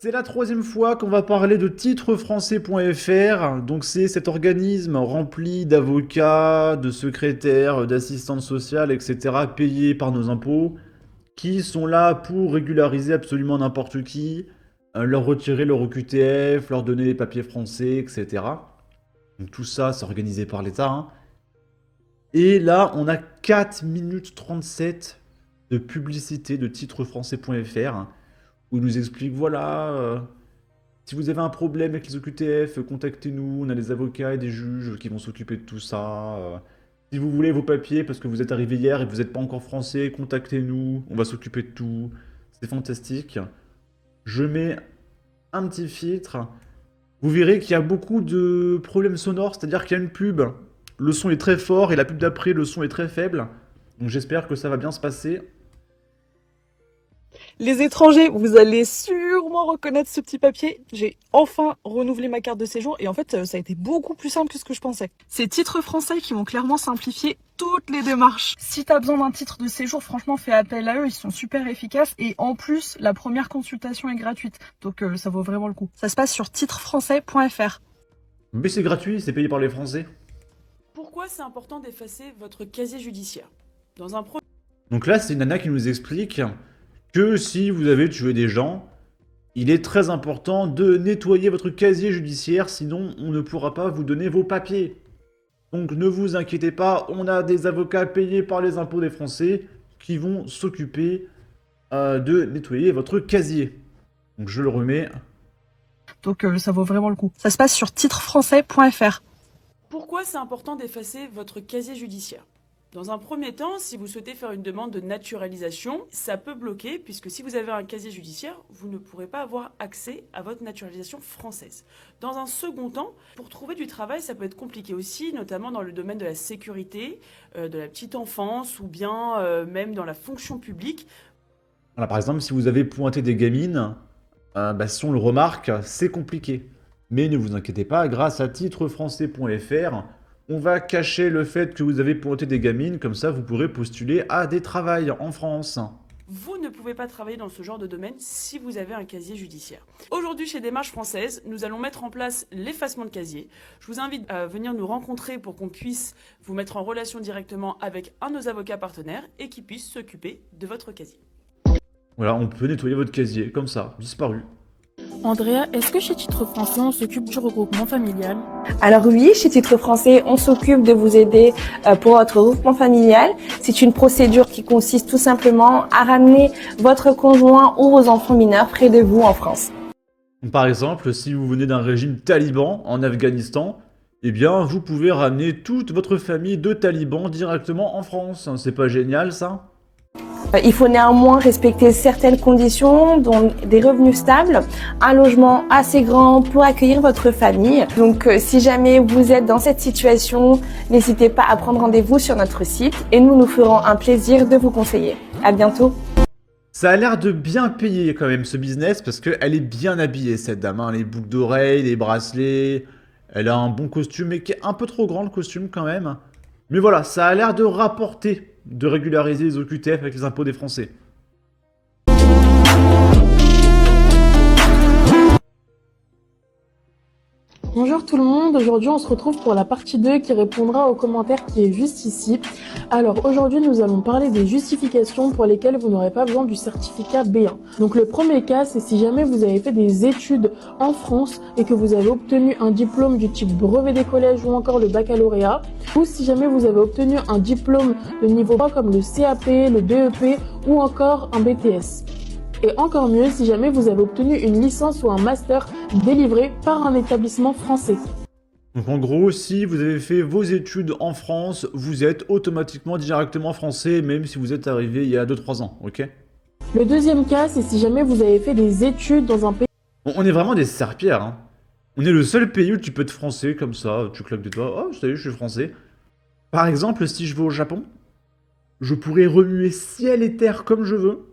C'est la troisième fois qu'on va parler de titrefrançais.fr. Donc c'est cet organisme rempli d'avocats, de secrétaires, d'assistantes sociales, etc. payés par nos impôts, qui sont là pour régulariser absolument n'importe qui, leur retirer leur OQTF, leur donner les papiers français, etc. Donc tout ça, c'est organisé par l'État, hein. Et là, on a 4 minutes 37 de publicité de titrefrançais.fr où il nous explique, voilà, si vous avez un problème avec les OQTF, contactez-nous, on a des avocats et des juges qui vont s'occuper de tout ça. Si vous voulez vos papiers parce que vous êtes arrivé hier et que vous n'êtes pas encore français, contactez-nous, on va s'occuper de tout. C'est fantastique. Je mets un petit filtre. Vous verrez qu'il y a beaucoup de problèmes sonores, c'est-à-dire qu'il y a une pub, le son est très fort et la pub d'après, le son est très faible. Donc j'espère que ça va bien se passer. Les étrangers, vous allez sûrement reconnaître ce petit papier. J'ai enfin renouvelé ma carte de séjour et en fait, ça a été beaucoup plus simple que ce que je pensais. Ces titres français qui vont clairement simplifier toutes les démarches. Si t'as besoin d'un titre de séjour, franchement, fais appel à eux, ils sont super efficaces et en plus, la première consultation est gratuite. Donc ça vaut vraiment le coup. Ça se passe sur titrefrançais.fr. Mais c'est gratuit, c'est payé par les Français. Pourquoi c'est important d'effacer votre casier judiciaire? Dans un premier Donc là, c'est une nana qui nous explique que si vous avez tué des gens, il est très important de nettoyer votre casier judiciaire, sinon on ne pourra pas vous donner vos papiers. Donc ne vous inquiétez pas, on a des avocats payés par les impôts des Français qui vont s'occuper de nettoyer votre casier. Donc je le remets. Donc ça vaut vraiment le coup. Ça se passe sur titrefrançais.fr. Pourquoi c'est important d'effacer votre casier judiciaire? Dans un premier temps, si vous souhaitez faire une demande de naturalisation, ça peut bloquer puisque si vous avez un casier judiciaire, vous ne pourrez pas avoir accès à votre naturalisation française. Dans un second temps, pour trouver du travail, ça peut être compliqué aussi, notamment dans le domaine de la sécurité, de la petite enfance ou bien même dans la fonction publique. Voilà, par exemple, si vous avez pointé des gamines, si on le remarque, c'est compliqué. Mais ne vous inquiétez pas, grâce à titrefrançais.fr, on va cacher le fait que vous avez pointé des gamines, comme ça vous pourrez postuler à des travails en France. Vous ne pouvez pas travailler dans ce genre de domaine si vous avez un casier judiciaire. Aujourd'hui, chez Démarches Françaises, nous allons mettre en place l'effacement de casier. Je vous invite à venir nous rencontrer pour qu'on puisse vous mettre en relation directement avec un de nos avocats partenaires et qui puisse s'occuper de votre casier. Voilà, on peut nettoyer votre casier, comme ça, disparu. Andrea, est-ce que chez Titre Français, on s'occupe du regroupement familial? Alors oui, chez Titre Français, on s'occupe de vous aider pour votre regroupement familial. C'est une procédure qui consiste tout simplement à ramener votre conjoint ou vos enfants mineurs près de vous en France. Par exemple, si vous venez d'un régime taliban en Afghanistan, eh bien, vous pouvez ramener toute votre famille de talibans directement en France. C'est pas génial, ça? Il faut néanmoins respecter certaines conditions, dont des revenus stables, un logement assez grand pour accueillir votre famille. Donc si jamais vous êtes dans cette situation, n'hésitez pas à prendre rendez-vous sur notre site et nous ferons un plaisir de vous conseiller. À bientôt. Ça a l'air de bien payer quand même ce business parce qu'elle est bien habillée cette dame, hein. Les boucles d'oreilles, les bracelets, elle a un bon costume mais qui est un peu trop grand le costume quand même. Mais voilà, ça a l'air de rapporter de régulariser les OQTF avec les impôts des Français. Bonjour tout le monde, aujourd'hui on se retrouve pour la partie 2 qui répondra aux commentaires qui est juste ici. Alors aujourd'hui nous allons parler des justifications pour lesquelles vous n'aurez pas besoin du certificat B1. Donc le premier cas, c'est si jamais vous avez fait des études en France et que vous avez obtenu un diplôme du type brevet des collèges ou encore le baccalauréat, ou si jamais vous avez obtenu un diplôme de niveau 3 comme le CAP, le BEP ou encore un BTS. Et encore mieux si jamais vous avez obtenu une licence ou un master délivré par un établissement français. Donc en gros, si vous avez fait vos études en France, vous êtes automatiquement directement français, même si vous êtes arrivé il y a 2-3 ans, ok? Le deuxième cas, c'est si jamais vous avez fait des études dans un pays... On est vraiment des serpillères, hein. On est le seul pays où tu peux être français, comme ça, tu claques des doigts, oh salut, je suis français. Par exemple, si je vais au Japon, je pourrais remuer ciel et terre comme je veux.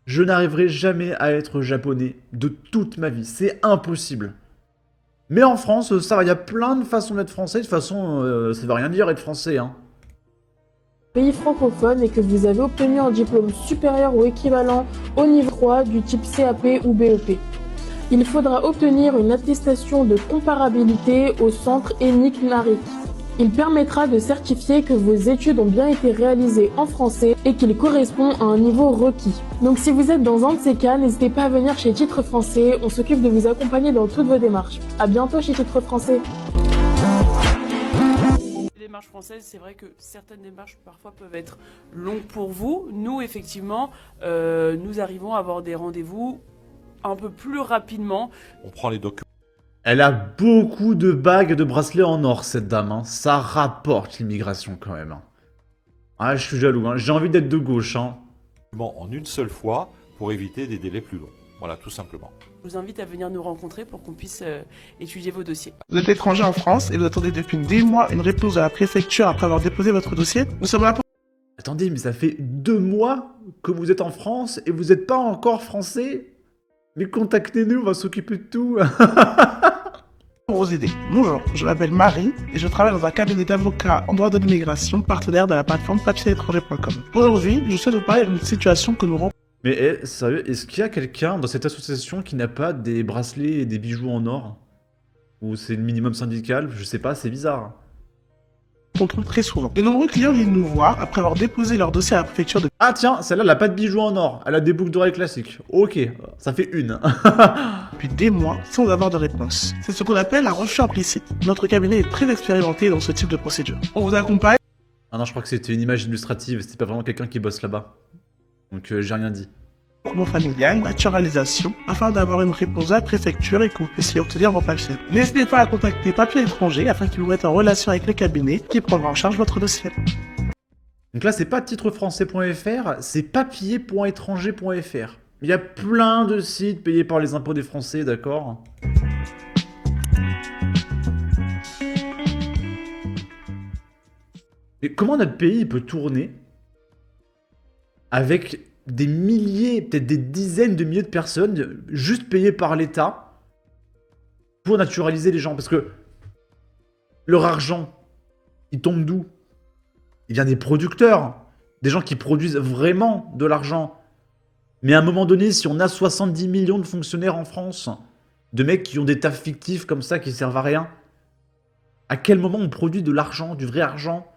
Je n'arriverai jamais à être japonais de toute ma vie, c'est impossible. Mais en France, ça va, il y a plein de façons d'être français, de toute façon, ça veut rien dire être français, hein. pays francophone et que vous avez obtenu un diplôme supérieur ou équivalent au niveau 3 du type CAP ou BEP. Il faudra obtenir une attestation de comparabilité au centre ENIC NARIC. Il permettra de certifier que vos études ont bien été réalisées en français et qu'il correspond à un niveau requis. Donc si vous êtes dans un de ces cas, n'hésitez pas à venir chez Titres Français, on s'occupe de vous accompagner dans toutes vos démarches. À bientôt chez Titres Français. Les démarches françaises, c'est vrai que certaines démarches parfois peuvent être longues pour vous. Nous, effectivement, nous arrivons à avoir des rendez-vous un peu plus rapidement. On prend les documents. Elle a beaucoup de bagues et de bracelets en or, cette dame. Hein. Ça rapporte l'immigration, quand même. Hein. Ah, je suis jaloux. Hein. J'ai envie d'être de gauche. Hein. En une seule fois pour éviter des délais plus longs. Voilà, tout simplement. Je vous invite à venir nous rencontrer pour qu'on puisse étudier vos dossiers. Vous êtes étranger en France et vous attendez depuis des mois une réponse de la préfecture après avoir déposé votre dossier. Nous sommes là pour Attendez, mais ça fait 2 mois que vous êtes en France et vous n'êtes pas encore français? Mais contactez-nous, on va s'occuper de tout. vous aider. Bonjour, je m'appelle Marie et je travaille dans un cabinet d'avocats en droit de l'immigration partenaire de la plateforme papierétranger.com. Aujourd'hui, je souhaite vous parler d'une situation que nous rencontrons. Mais sérieux, est-ce qu'il y a quelqu'un dans cette association qui n'a pas des bracelets et des bijoux en or? Ou c'est le minimum syndical? Je sais pas, c'est bizarre. Très souvent. De nombreux clients viennent nous voir après avoir déposé leur dossier à la préfecture de... Ah tiens, celle-là, elle a pas de bijoux en or. Elle a des boucles d'oreilles classiques. Ok, ça fait une. depuis des mois sans avoir de réponse. C'est ce qu'on appelle un refus implicite. Notre cabinet est très expérimenté dans ce type de procédure. On vous accompagne. Ah non, je crois que c'était une image illustrative, c'était pas vraiment quelqu'un qui bosse là-bas. Donc j'ai rien dit. Document familial, naturalisation, afin d'avoir une réponse à la préfecture et que vous puissiez obtenir vos papiers. N'hésitez pas à contacter Papier Étranger afin qu'il vous mette en relation avec le cabinet qui prendra en charge votre dossier. Donc là, c'est pas titrefrançais.fr, c'est papier.étranger.fr. Il y a plein de sites payés par les impôts des Français, d'accord? Mais comment notre pays peut tourner avec des milliers, peut-être des dizaines de milliers de personnes juste payées par l'État pour naturaliser les gens? Parce que leur argent, il tombe d'où? Il vient des producteurs, des gens qui produisent vraiment de l'argent. Mais à un moment donné, si on a 70 millions de fonctionnaires en France, de mecs qui ont des tafs fictifs comme ça qui servent à rien, à quel moment on produit de l'argent, du vrai argent,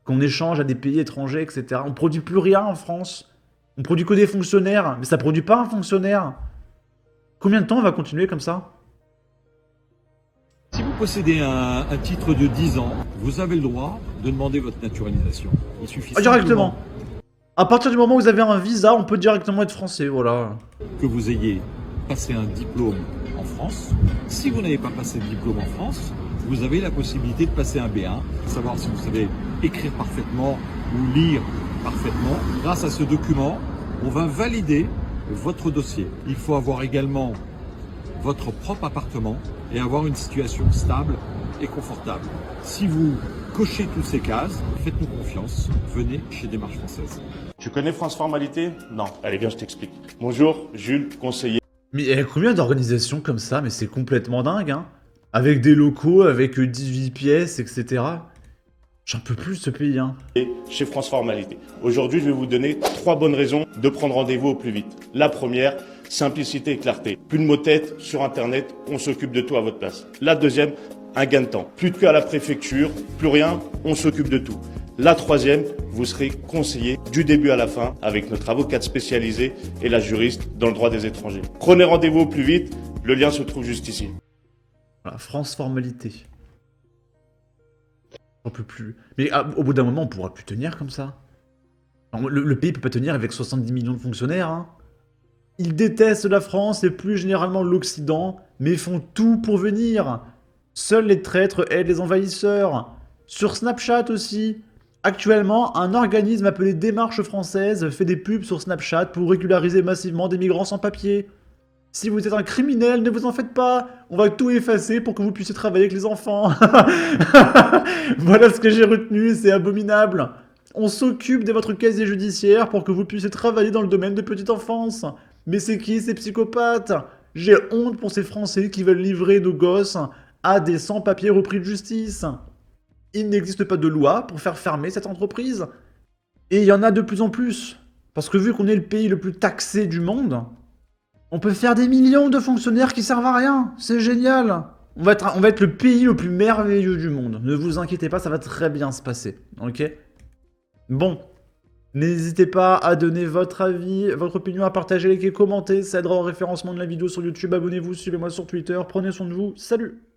qu'on échange à des pays étrangers, etc. On produit plus rien en France. On produit que des fonctionnaires, mais ça produit pas un fonctionnaire. Combien de temps on va continuer comme ça? Si vous possédez un titre de 10 ans, vous avez le droit de demander votre naturalisation. Il suffit directement. À partir du moment où vous avez un visa, on peut directement être français, voilà. Que vous ayez passé un diplôme en France. Si vous n'avez pas passé de diplôme en France, vous avez la possibilité de passer un B1, savoir si vous savez écrire parfaitement ou lire parfaitement. Grâce à ce document, on va valider votre dossier. Il faut avoir également votre propre appartement et avoir une situation stable et confortable. Si vous cochez toutes ces cases, faites-nous confiance, venez chez Démarche Française. Tu connais France Formalité? Non. Allez, viens, je t'explique. Bonjour, Jules, conseiller. Mais il y a combien d'organisations comme ça? Mais c'est complètement dingue, hein. Avec des locaux, avec 18 pièces, etc. J'en peux plus de ce pays, hein. Chez France Formalité. Aujourd'hui, je vais vous donner 3 bonnes raisons de prendre rendez-vous au plus vite. La première, simplicité et clarté. Plus de mots tête sur Internet, on s'occupe de tout à votre place. La deuxième, un gain de temps. Plus de queue à la préfecture, plus rien, on s'occupe de tout. La troisième, vous serez conseillé du début à la fin avec notre avocate spécialisée et la juriste dans le droit des étrangers. Prenez rendez-vous au plus vite, le lien se trouve juste ici. Voilà, France Formalité. On peut plus. Mais au bout d'un moment, on pourra plus tenir comme ça. Le pays peut pas tenir avec 70 millions de fonctionnaires, hein. Ils détestent la France et plus généralement l'Occident, mais font tout pour venir. Seuls les traîtres aident les envahisseurs. Sur Snapchat aussi. Actuellement, un organisme appelé Démarche Française fait des pubs sur Snapchat pour régulariser massivement des migrants sans papier. Si vous êtes un criminel, ne vous en faites pas. On va tout effacer pour que vous puissiez travailler avec les enfants. Voilà ce que j'ai retenu, c'est abominable. On s'occupe de votre casier judiciaire pour que vous puissiez travailler dans le domaine de petite enfance. Mais c'est qui ces psychopathes? J'ai honte pour ces Français qui veulent livrer nos gosses à des sans-papiers repris de justice. Il n'existe pas de loi pour faire fermer cette entreprise. Et il y en a de plus en plus. Parce que vu qu'on est le pays le plus taxé du monde, On peut faire des millions de fonctionnaires qui servent à rien. C'est génial. On va être le pays le plus merveilleux du monde. Ne vous inquiétez pas, ça va très bien se passer. Ok? Bon. N'hésitez pas à donner votre avis, votre opinion, à partager, liker, commenter. Ça aidera au référencement de la vidéo sur YouTube. Abonnez-vous, suivez-moi sur Twitter. Prenez soin de vous. Salut!